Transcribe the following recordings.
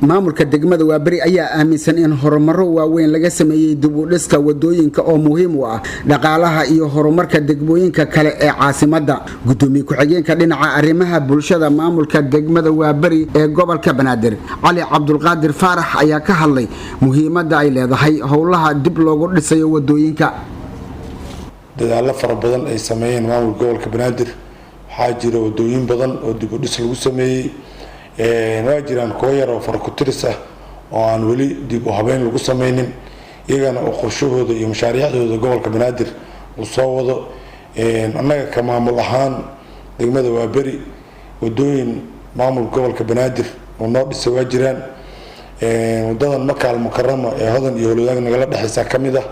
maamulka degmada Waaberi ayaa aaminsan in horumaro waaweyn laga sameeyay dib u dhiska wadooyinka oo muhiim u ah dhaqaalaha iyo horumarka degmooyinka kale ee caasimadda. Gudoomiye ku-xigeenka dhinaca arrimaha bulshada maamulka degmada Waaberi ee gobolka Banaadir Cali Cabdulqaadir Faarax ayaa ka hadlay muhiimadda ay leedahay howlaha dib loogu dhisayo wadooyinka. dadaalo fara badan ay sameeyeen maamulka gobolka Banaadir waxaa jira wadooyin badan oo dib u dhis lagu sameeyay waa jiraan kuwa yar oo farkutiris ah oo aan weli dib u habeyn lagu sameynin iyagana oo qorshahooda iyo mashaariicdooda gobolka Banaadir uu soo wado annaga ka maamul ahaan degmada Waaberi wadooyin maamulka gobolka Banaadir oo noo dhisay waa jiraan wadadan Makaal Mukarrama ee Hodan iyo Howlwadaag nagala dhaxaysa kamid ah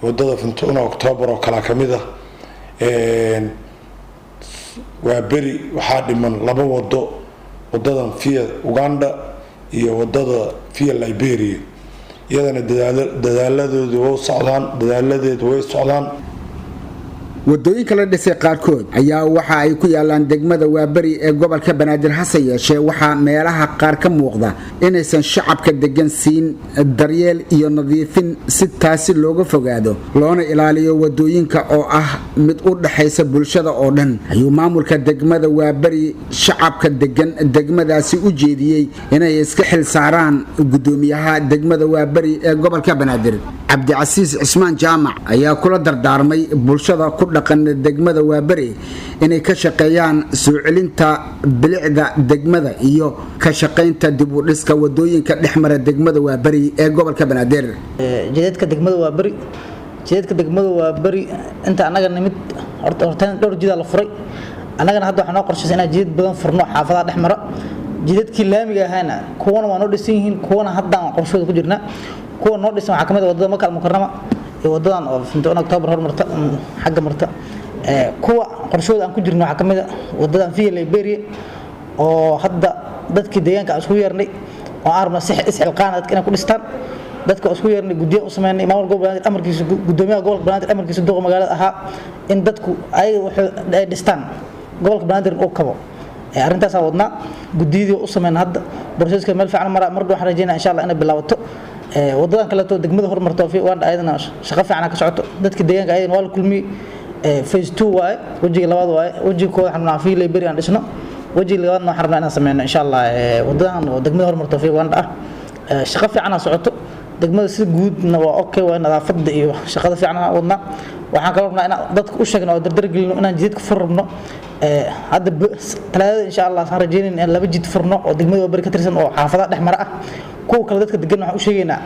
wadada 15 Oktoobar oo kala kamid ah Waaberi waxaa dhiman laba wado wadadan via Uganda iyo wadada via Liberia iyadana dadaaladoodu way socdaan wadooyinka la dhisay qaarkood ayaa waxa ay ku yaalaan degmada Waaberi ee gobolka Banaadir hase yeeshee waxa meelaha qaar ka muuqda inaysan shacabka degan siin daryeel iyo nadiifin si taasi looga fogaado loona ilaaliyo wadooyinka oo ah mid u dhaxaysa bulshada oo dhan ayuu maamulka degmada Waaberi shacabka degan degmadaasi u jeediyay inay iska xil saaraan gudoomiyaha degmada Waaberi ee gobolka Banaadir Cabdicasiis Cismaan Jaamac ayaa kula dardaarmay bulshada ku dhaqan degmada Waaberi inay ka shaqeeyaan soo celinta bilicda degmada iyo ka shaqeynta dib u dhiska wadooyinka dhexmara degmada Waaberi ee gobolka Banaadir. jidadka degmada Waaberi inta anaga nimid hortaan dhowr jid la furay anagana hadda waxaan qorsheysay inaan jidad badan furno xaafadaha dhexmara jidadkii laamiga ahaana kuwana waa noo dhisan yihiin kuwana hadda aan qorshooda ku jirnaa kuwa noo dhisan waxa kamid ah wadada Makaal Mukarrama wadadan oo 15 Oktoobar hormarta xagga marta kuwa qorshooda aan ku jirno waxa kamid ah wadadan via Liberia oo hadda dadkii deegaanka isku yeernay oo arma isxilqaan dadka inay ku dhistaan dadka isku yeernay gudiyo u sameeyay maamul gobolka amarkiisa gudoomiyaha gobolka Banaadir amarkiisa duqa magaalada ahaa in dadku ay waxay dhistaan gobolka Banaadir oo kabo arintaas wadna gudiyada u sameeyay hadda processka meel fiican mar waxaan rajaynayaa insha Allah inay bilaabato wadadan kale oo degmada horumarto Uganda ayadana shaqo fiican ka socoto dadka deegaanka ayadana waa la kulmiyay phase 2 waay wajiga labaad waay wajiga koowaad waxaan fiilay Liberia aan dhisno wajiga labaadna waxaan rabnaa inaan sameeyno insha Allah wadadan oo degmada horumarto Uganda shaqo fiican socoto degmada si guudna waa okay waa nadaafada iyo shaqada fiican wadna waxaan kala rabnaa in dadka u sheegno oo dardar gelino inaan jidadka furno hadda talaada insha Allah aan rajeynaa in laba jid furno oo degmada Waaberi ka tirsan oo xaafadaha dhexmara ah kuwa kale dadka degan waxa u sheegaynaa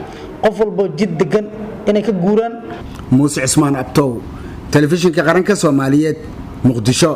qof walba jid degan inay ka guuraan. Muuse Cismaan Abtow telefishinka qaranka Soomaaliyeed Muqdisho.